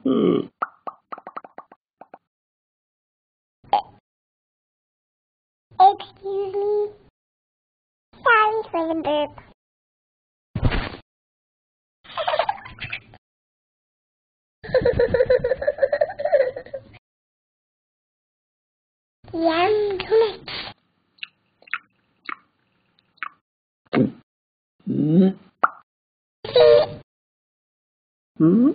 Excuse me. Sorry for the burp. Yum, donuts. Hmm?